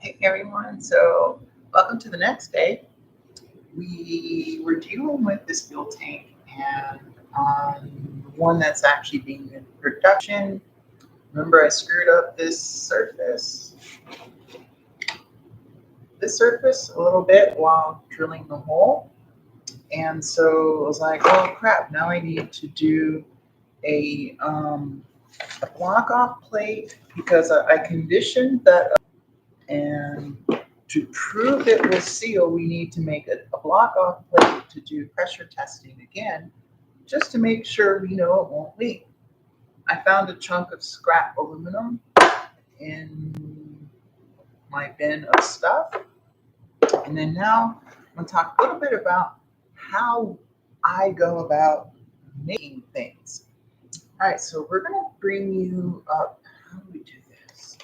Hey everyone, so welcome to the next day. We were dealing with this fuel tank and on the one that's actually being in production. Remember, I screwed up this surface a little bit while drilling the hole. And so I was like, oh crap, now I need to do a block off plate because I conditioned that up. And to prove it will seal, we need to make a block off plate to do pressure testing again, just to make sure we know it won't leak. I found a chunk of scrap aluminum in my bin of stuff. And then now I'm going to talk a little bit about how I go about making things. All right, so we're going to bring you up. How do we do this?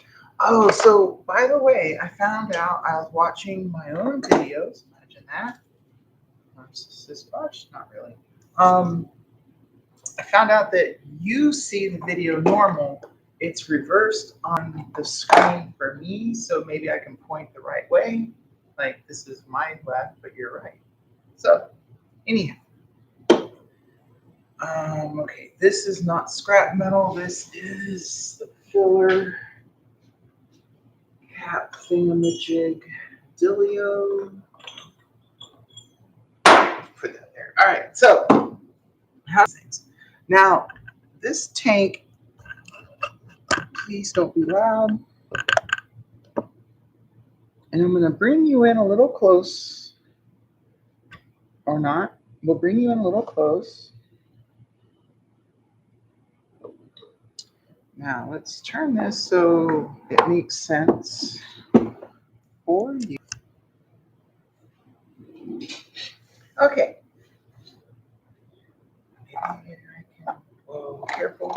Oh, so by the way, I found out I was watching my own videos. Imagine that. Narcissist much? Not really. I found out that you see the video normal. It's reversed on the screen for me, so maybe I can point the right way. Like this is my left, but you're right. So, anyhow, okay, this is not scrap metal. This is the filler cap thingamajig Dilio. Put that there. All right, so how's things? Now, this tank, please don't be loud. And I'm going to bring you in a little close, or not. We'll bring you in a little close. Now, let's turn this so it makes sense for you. Okay. Whoa, careful.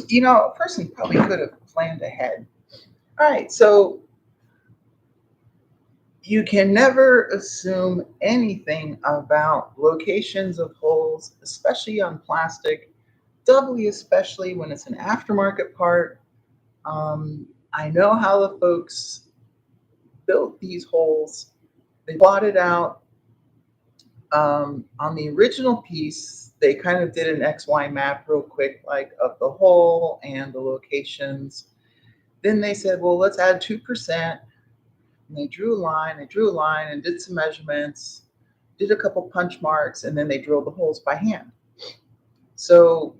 You know, a person probably could have planned ahead. All right, so you can never assume anything about locations of holes, especially on plastic, doubly especially when it's an aftermarket part. I know how the folks built these holes. They plotted out on the original piece. They kind of did an XY map real quick, like of the hole and the locations. Then they said, well, let's add 2%. And they drew a line and did some measurements, did a couple punch marks, and then they drilled the holes by hand. So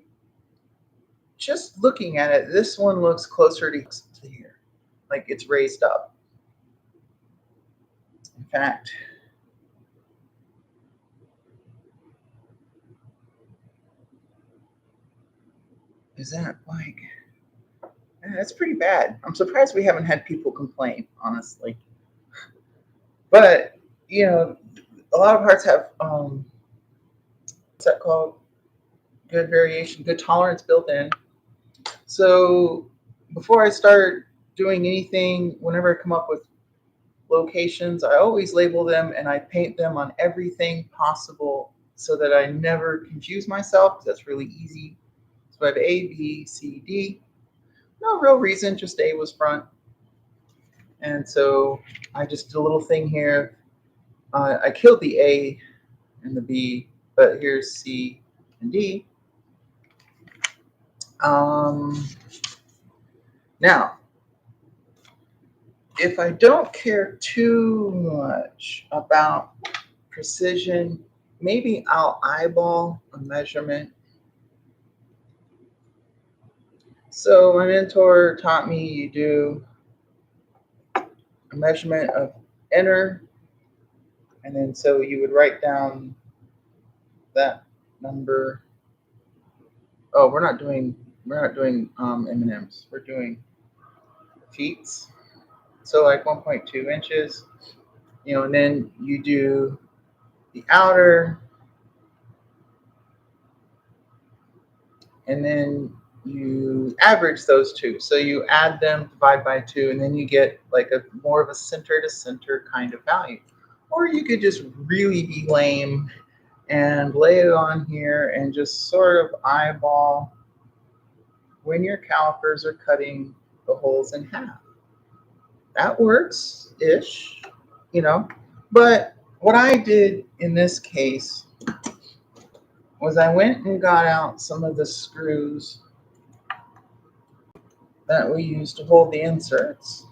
just looking at it, this one looks closer to here, like it's raised up. In fact, is that like, that's pretty bad. I'm surprised we haven't had people complain, honestly. But, you know, a lot of hearts have, what's that called? Good variation, good tolerance built in. So before I start doing anything, whenever I come up with locations, I always label them and I paint them on everything possible so that I never confuse myself, because that's really easy. So I have A, B, C, D. No real reason, just A was front. And so I just did a little thing here. I killed the A and the B, but here's C and D. Now, if I don't care too much about precision, maybe I'll eyeball a measurement. So my mentor taught me you do a measurement of inner, and then so you would write down that number. Oh, we're not doing M&Ms. We're doing feet. So like 1.2 inches, you know, and then you do the outer, and then you average those two. So you add them, divide by 2, and then you get like a more of a center to center kind of value. Or you could just really be lame and lay it on here and just sort of eyeball when your calipers are cutting the holes in half. That works-ish, you know. But what I did in this case was I went and got out some of the screws that we use to hold the inserts.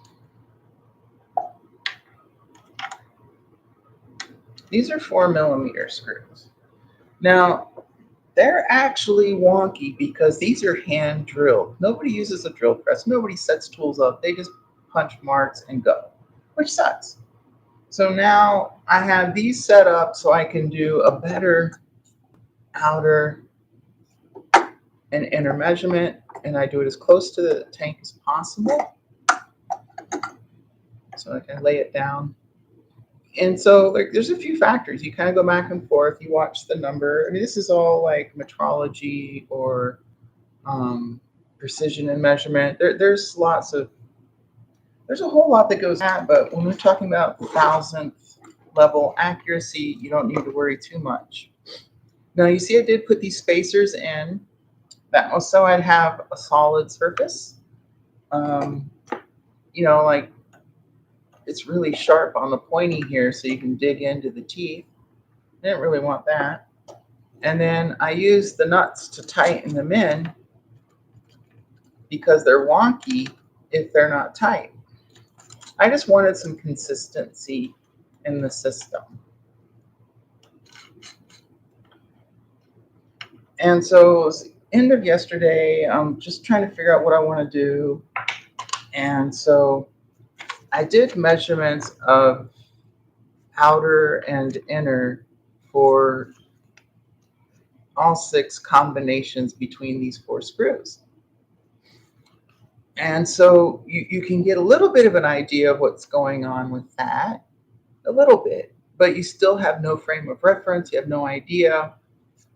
These are 4mm screws. Now, they're actually wonky because these are hand drilled. Nobody uses a drill press. Nobody sets tools up. They just punch marks and go, which sucks. So now I have these set up so I can do a better outer and inner measurement, and I do it as close to the tank as possible. So I can lay it down. And so like there's a few factors. You kind of go back and forth. You watch the number. I mean, this is all like metrology or precision and measurement. There's a whole lot that goes on, but when we're talking about thousandth level accuracy, you don't need to worry too much. Now you see I did put these spacers in. That was so I'd have a solid surface. You know, like it's really sharp on the pointy here, so you can dig into the teeth. Didn't really want that. And then I use the nuts to tighten them in because they're wonky if they're not tight. I just wanted some consistency in the system. And so it was the end of yesterday. I'm just trying to figure out what I want to do. And so I did measurements of outer and inner for all 6 combinations between these 4 screws. And so you can get a little bit of an idea of what's going on with that, a little bit, but you still have no frame of reference, you have no idea,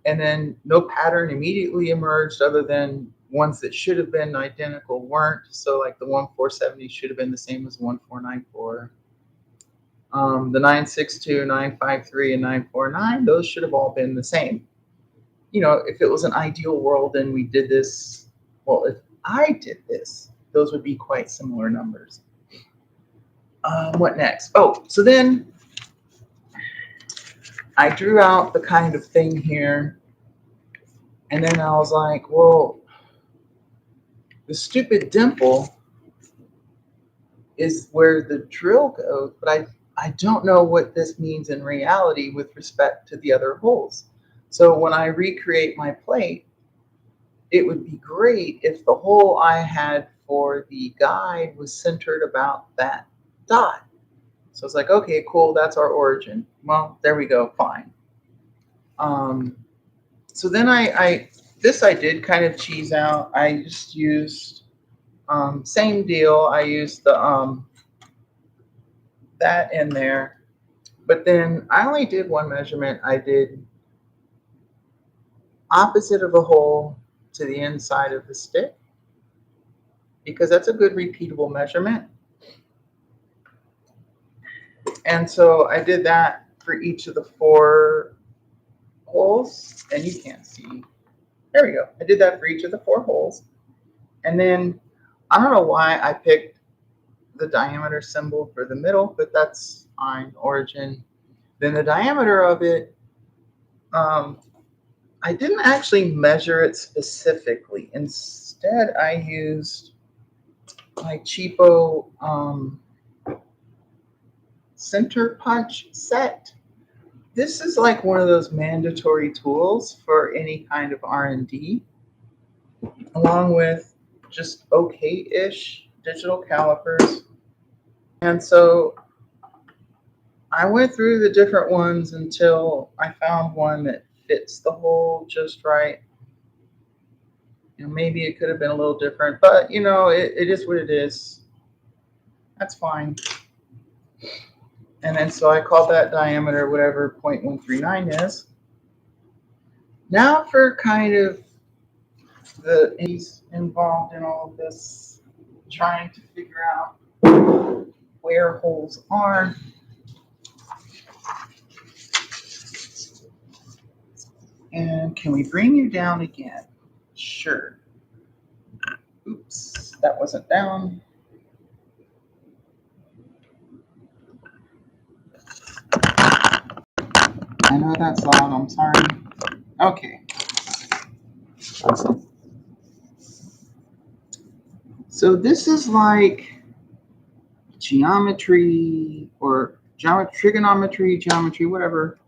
and then no pattern immediately emerged other than ones that should have been identical weren't. So like the 1470 should have been the same as 1494. The 962, 953, and 949, those should have all been the same. You know, if it was an ideal world and we did this, well, if I did this, those would be quite similar numbers. What next? Oh, so then I drew out the kind of thing here, and then I was like, well, the stupid dimple is where the drill goes, but I don't know what this means in reality with respect to the other holes. So when I recreate my plate, it would be great if the hole I had for the guide was centered about that dot. So it's like, okay, cool, that's our origin. Well, there we go, fine. So then I did kind of cheese out. I just used, same deal. I used the that in there, but then I only did one measurement. I did opposite of the hole to the inside of the stick because that's a good repeatable measurement. And so I did that for each of the 4 holes, and you can't see. There we go. I did that for each of the 4 holes. And then I don't know why I picked the diameter symbol for the middle, but that's fine, origin. Then the diameter of it, I didn't actually measure it specifically. Instead, I used my cheapo center punch set. This is like one of those mandatory tools for any kind of R&D, along with just okay-ish digital calipers. And so I went through the different ones until I found one that fits the hole just right. You know, maybe it could have been a little different, but you know, it is what it is. That's fine. And then so I called that diameter whatever 0.139 is. Now for kind of the involved in all of this, trying to figure out where holes are. And can we bring you down again? Sure. Oops. that wasn't down. I know that's loud, I'm sorry. Okay. So this is like geometry or trigonometry, geometry, whatever.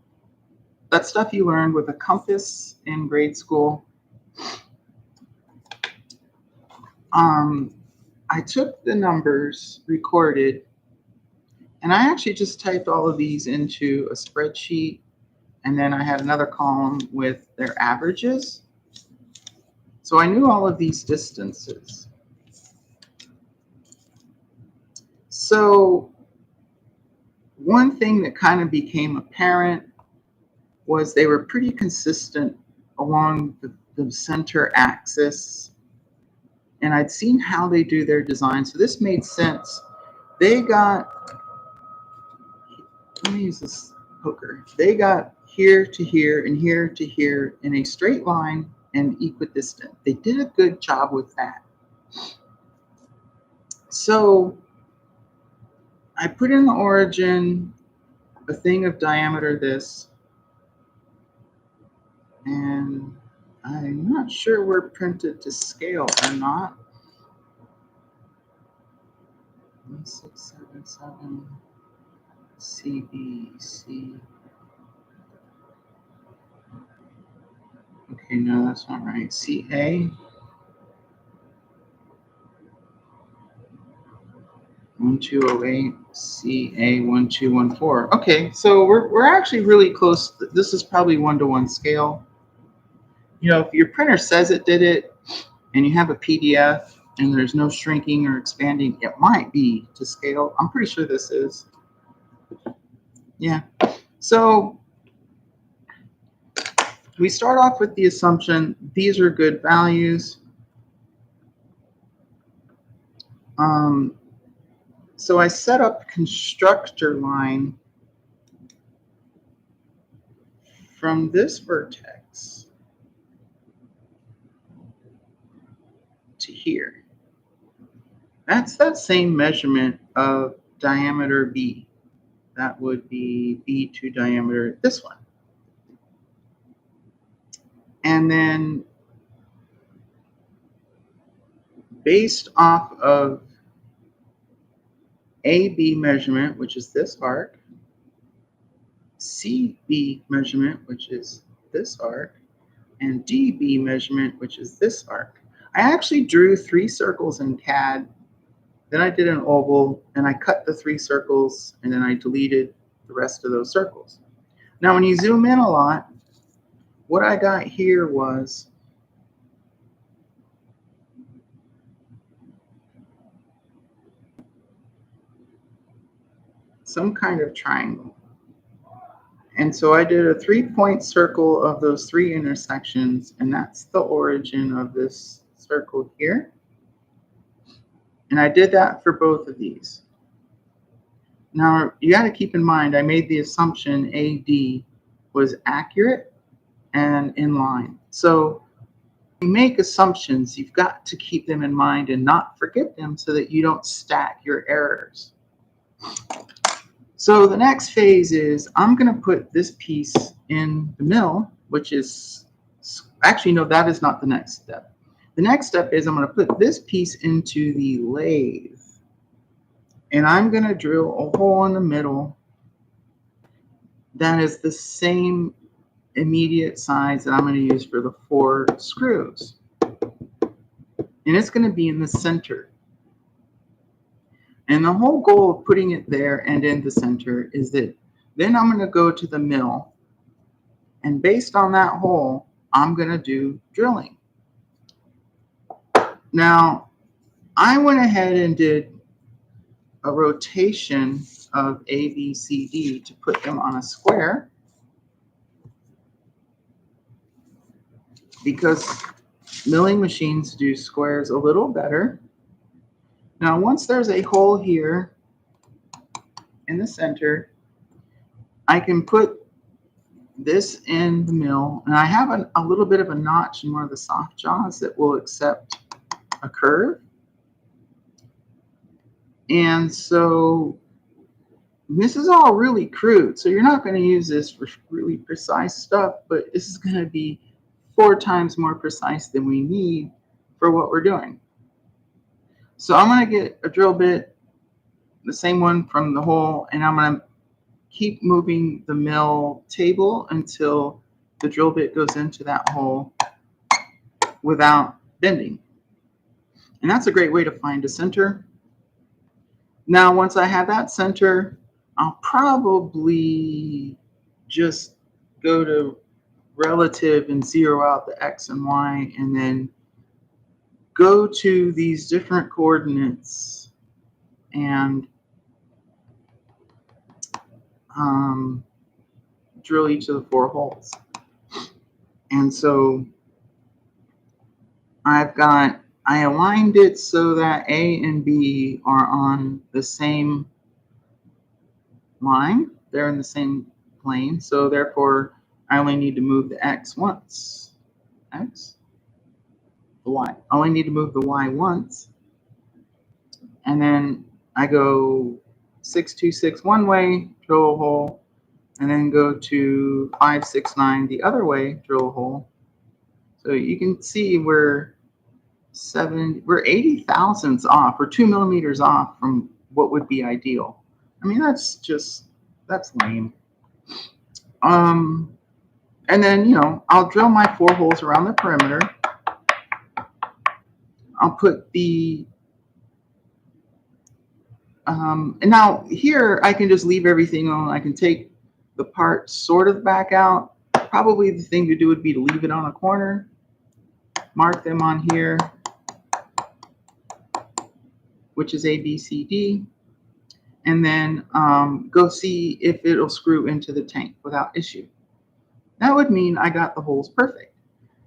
That stuff you learned with a compass in grade school. I took the numbers recorded, and I actually just typed all of these into a spreadsheet, and then I had another column with their averages. So I knew all of these distances. So one thing that kind of became apparent was they were pretty consistent along the center axis. And I'd seen how they do their design, so this made sense. They got, let me use this poker. They got here to here and here to here in a straight line and equidistant. They did a good job with that. So I put in the origin, a thing of diameter this, and I'm not sure we're printed to scale or not. 1677 CBC. Okay, no, that's not right. CA 1208, CA 1214. Okay, so we're actually really close. This is probably 1-to-1 scale. You know, if your printer says it did it and you have a PDF and there's no shrinking or expanding, it might be to scale. I'm pretty sure this is. Yeah. So we start off with the assumption these are good values. So I set up constructor line from this vertex to here. That's that same measurement of diameter B. That would be B2 diameter, this one. And then based off of AB measurement, which is this arc, CB measurement, which is this arc, and DB measurement, which is this arc. I actually drew 3 circles in CAD. Then I did an oval, and I cut the 3 circles, and then I deleted the rest of those circles. Now, when you zoom in a lot, what I got here was some kind of triangle. And so I did a 3-point circle of those 3 intersections, and that's the origin of this circle here. And I did that for both of these. Now, you got to keep in mind, I made the assumption AD was accurate and in line. So when you make assumptions, you've got to keep them in mind and not forget them so that you don't stack your errors. So the next phase is I'm going to put this piece in the mill, which is, actually, no, that is not the next step. The next step is I'm going to put this piece into the lathe. And I'm going to drill a hole in the middle that is the same immediate size that I'm going to use for the 4 screws. And it's going to be in the center. And the whole goal of putting it there and in the center is that then I'm going to go to the mill, and based on that hole, I'm going to do drilling. Now, I went ahead and did a rotation of A, B, C, D to put them on a square, because milling machines do squares a little better. Now, once there's a hole here in the center, I can put this in the mill, and I have a little bit of a notch in one of the soft jaws that will accept a curve. And so this is all really crude. So you're not going to use this for really precise stuff, but this is going to be 4 times more precise than we need for what we're doing. So I'm going to get a drill bit, the same one from the hole, and I'm going to keep moving the mill table until the drill bit goes into that hole without bending. And that's a great way to find a center. Now, once I have that center, I'll probably just go to relative and zero out the X and Y, and then go to these different coordinates and drill each of the 4 holes. And so I aligned it so that A and B are on the same line. They're in the same plane. So therefore, I only need to move the X once. X? The Y. I only need to move the Y once. And then I go 6, 2, 6 one way, drill a hole, and then go to 5, 6, 9 the other way, drill a hole. So you can see we're 80 thousandths off, or 2 millimeters off from what would be ideal. I mean, that's lame. And then, I'll drill my 4 holes around the perimeter. I'll put the and now here I can just leave everything on. I can take the part sort of back out. Probably the thing to do would be to leave it on a corner, mark them on here, which is A, B, C, D, and then go see if it'll screw into the tank without issue. That would mean I got the holes perfect.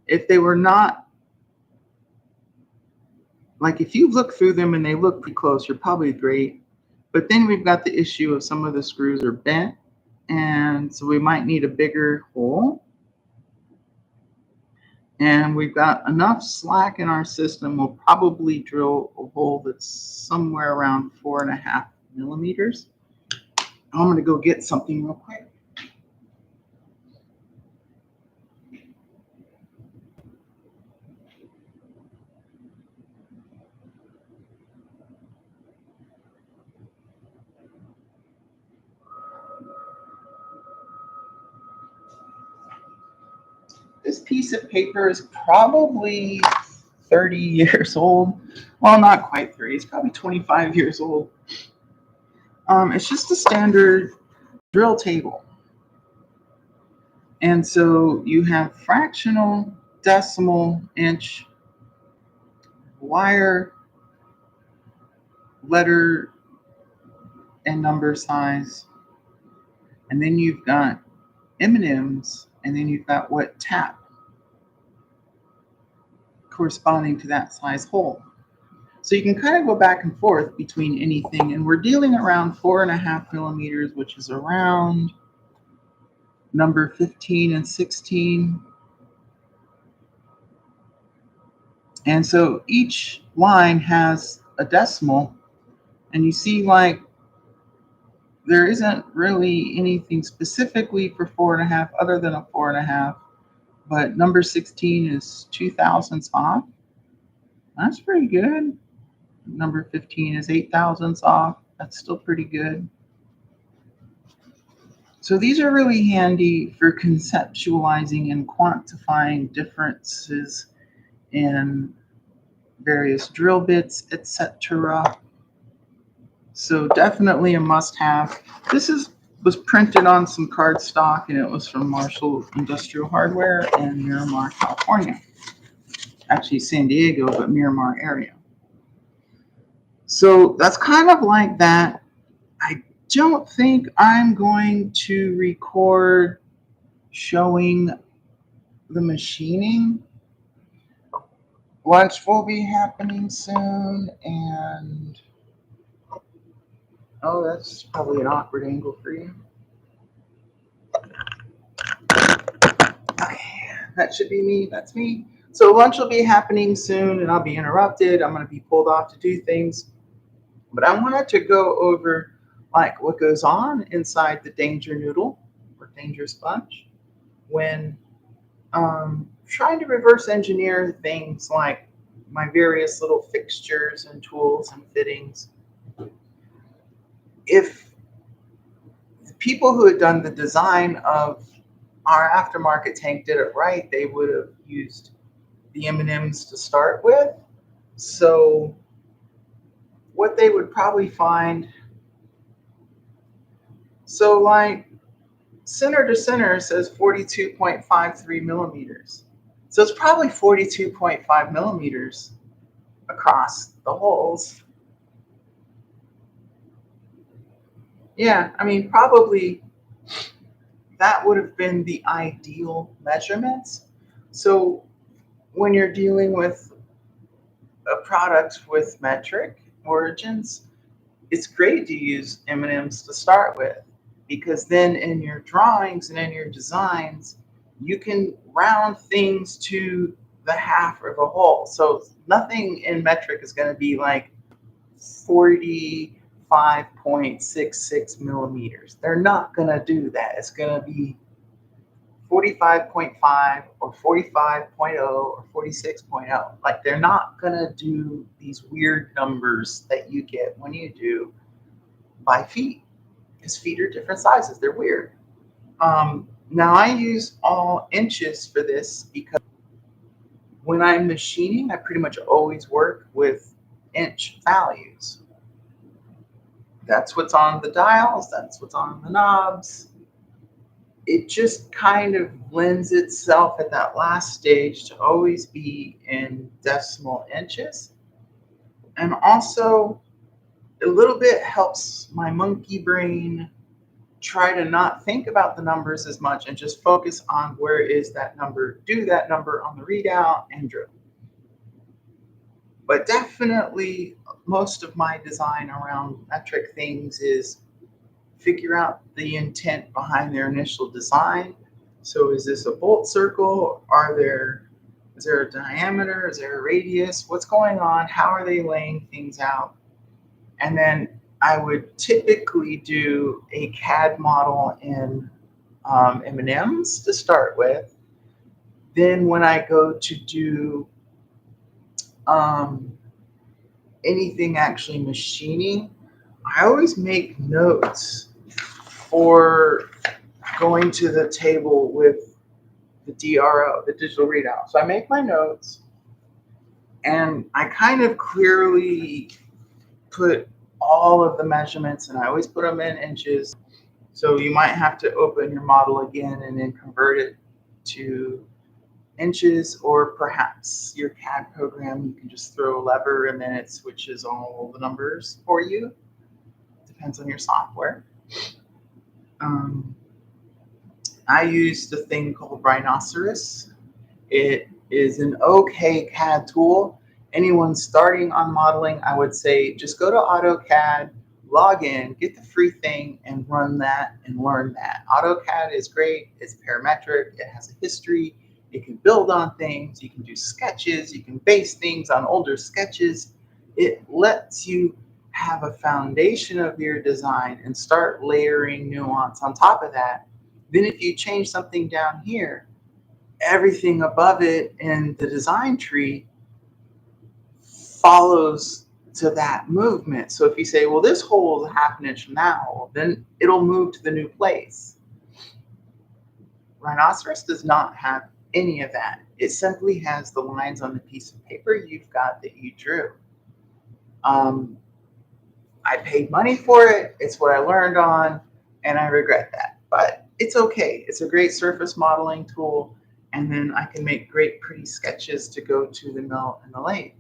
If they were not, like if you look through them and they look pretty close, you're probably great. But then we've got the issue of some of the screws are bent, and so we might need a bigger hole. And we've got enough slack in our system, we'll probably drill a hole that's somewhere around 4.5 millimeters. I'm going to go get something real quick. This piece of paper is probably 30 years old. Well, not quite 30. It's probably 25 years old. It's just a standard drill table. And so you have fractional, decimal, inch, wire, letter, and number size. And then you've got M&Ms, and then you've got what tap corresponding to that size hole. So you can kind of go back and forth between anything, and we're dealing around 4.5 millimeters, which is around number 15 and 16. And so each line has a decimal, and you see like there isn't really anything specifically for 4.5 other than a 4.5, but number 16 is 2 thousandths off. That's pretty good. Number 15 is 8 thousandths off. That's still pretty good. So these are really handy for conceptualizing and quantifying differences in various drill bits, etc. So definitely a must-have. This was printed on some cardstock, and it was from Marshall Industrial Hardware in Miramar, California. Actually San Diego, but Miramar area. So that's kind of like that. I don't think I'm going to record showing the machining. Lunch will be happening soon, and oh, that's probably an awkward angle for you. Okay, that should be me. That's me. So lunch will be happening soon, and I'll be interrupted. I'm going to be pulled off to do things. But I wanted to go over like what goes on inside the danger noodle or danger sponge when trying to reverse engineer things like my various little fixtures and tools and fittings. If the people who had done the design of our aftermarket tank did it right, they would have used the M&Ms to start with. So what they would probably find, so like center to center says 42.53 millimeters. So it's probably 42.5 millimeters across the holes. Yeah, I mean, probably that would have been the ideal measurements. So when you're dealing with a product with metric origins, it's great to use M&Ms to start with because then in your drawings and in your designs, you can round things to the half of a whole. So nothing in metric is going to be like 45.66 millimeters. They're not going to do that. It's going to be 45.5 or 45.0 or 46.0. Like they're not going to do these weird numbers that you get when you do by feet because feet are different sizes. They're weird. Now I use all inches for this because when I'm machining, I pretty much always work with inch values. That's what's on the dials, that's what's on the knobs. It just kind of lends itself at that last stage to always be in decimal inches. And also, a little bit helps my monkey brain try to not think about the numbers as much and just focus on where is that number, do that number on the readout and drill. But definitely, most of my design around metric things is figure out the intent behind their initial design. So is this a bolt circle? Is there a diameter? Is there a radius? What's going on? How are they laying things out? And then I would typically do a CAD model in M&Ms to start with. Then when I go to do um, anything actually machining, I always make notes for going to the table with the DRO, the digital readout. So I make my notes and I kind of clearly put all of the measurements and I always put them in inches. So you might have to open your model again and then convert it to inches, or perhaps your CAD program, you can just throw a lever and then it switches all the numbers for you. Depends on your software. I used a thing called Rhinoceros. It is an okay CAD tool. Anyone starting on modeling, I would say just go to AutoCAD, log in, get the free thing, and run that and learn that. AutoCAD is great. It's parametric. It has a history. It can build on things. You can do sketches. You can base things on older sketches. It lets you have a foundation of your design and start layering nuance on top of that. Then if you change something down here, everything above it in the design tree follows to that movement. So if you say, well, this hole is a half an inch from that hole, then it'll move to the new place. Rhinoceros does not have any of that. It simply has the lines on the piece of paper you've got that you drew. I paid money for it. It's what I learned on, and I regret that. But it's okay. It's a great surface modeling tool, and then I can make great, pretty sketches to go to the mill and the lathe.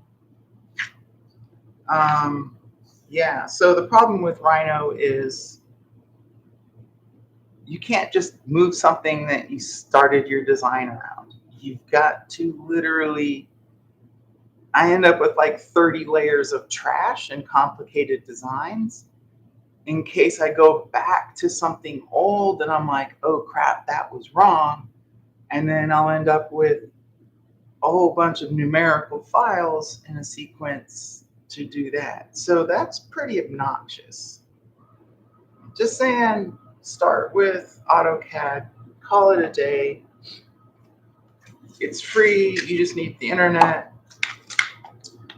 Yeah, so the problem with Rhino is you can't just move something that you started your design around. You've got to literally, I end up with like 30 layers of trash and complicated designs in case I go back to something old and I'm like, oh crap, that was wrong. And then I'll end up with a whole bunch of numerical files in a sequence to do that. So that's pretty obnoxious. Just saying, start with AutoCAD, call it a day. It's free, you just need the internet.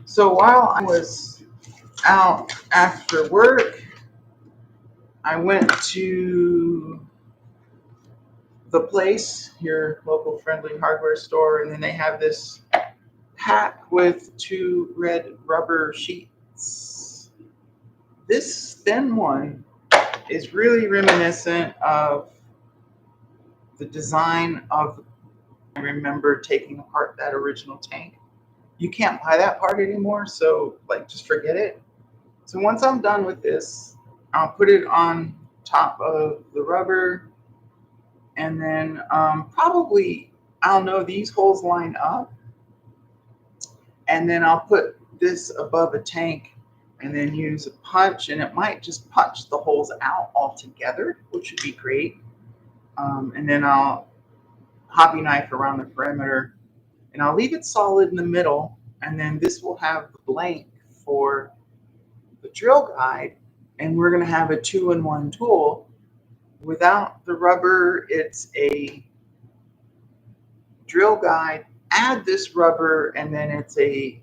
So while I was out after work, I went to the place, your local friendly hardware store, and then they have this pack with 2 red rubber sheets. This thin one is really reminiscent of the design of, I remember taking apart that original tank. You can't buy that part anymore, so like just forget it. So once I'm done with this, I'll put it on top of the rubber, and then probably I'll know these holes line up, and then I'll put this above a tank and then use a punch, and it might just punch the holes out altogether, which would be great. And then I'll hobby knife around the perimeter, and I'll leave it solid in the middle, and then this will have the blank for the drill guide, and we're going to have a 2-in-1 tool. Without the rubber, it's a drill guide, add this rubber, and then it's a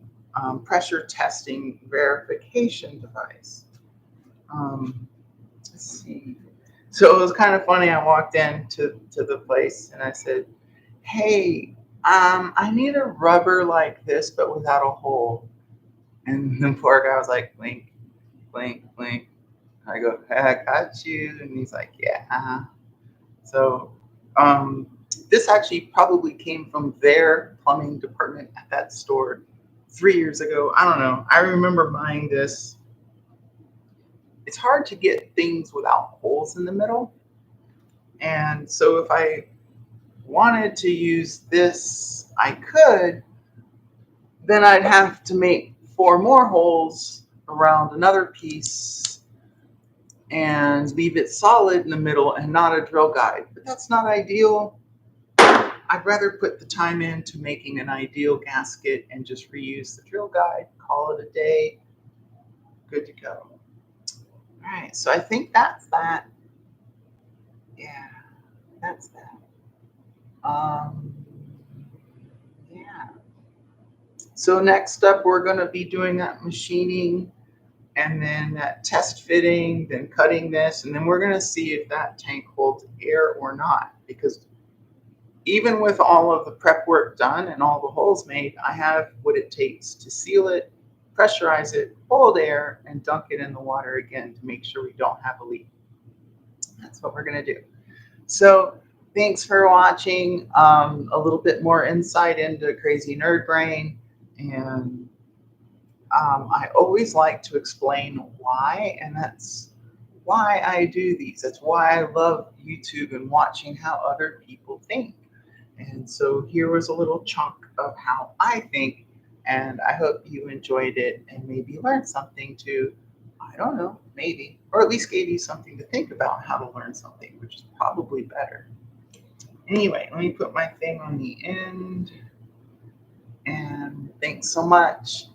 pressure testing verification device. Let's see. So it was kind of funny. I walked into the place and I said, "Hey, I need a rubber like this, but without a hole." And the poor guy was like, "Blink, blink, blink." I go, "I got you," and he's like, "Yeah." Uh-huh. So this actually probably came from their plumbing department at that store 3 years ago. I don't know. I remember buying this. It's hard to get things without holes in the middle. And so if I wanted to use this, I could. Then I'd have to make 4 more holes around another piece and leave it solid in the middle and not a drill guide. But that's not ideal. I'd rather put the time into making an ideal gasket and just reuse the drill guide, call it a day, good to go. All right, so I think that's that. Yeah, that's that. Um, yeah. So next up, we're going to be doing that machining and then that test fitting, then cutting this, and then we're going to see if that tank holds air or not. Because even with all of the prep work done and all the holes made, I have what it takes to seal it, pressurize it, hold air, and dunk it in the water again to make sure we don't have a leak. That's what we're going to do. So thanks for watching. A little bit more insight into Crazy Nerd Brain. And I always like to explain why, and that's why I do these. That's why I love YouTube and watching how other people think. And so here was a little chunk of how I think, and I hope you enjoyed it and maybe learned something too. I don't know, maybe, or at least gave you something to think about how to learn something, which is probably better. Anyway, let me put my thing on the end, and thanks so much.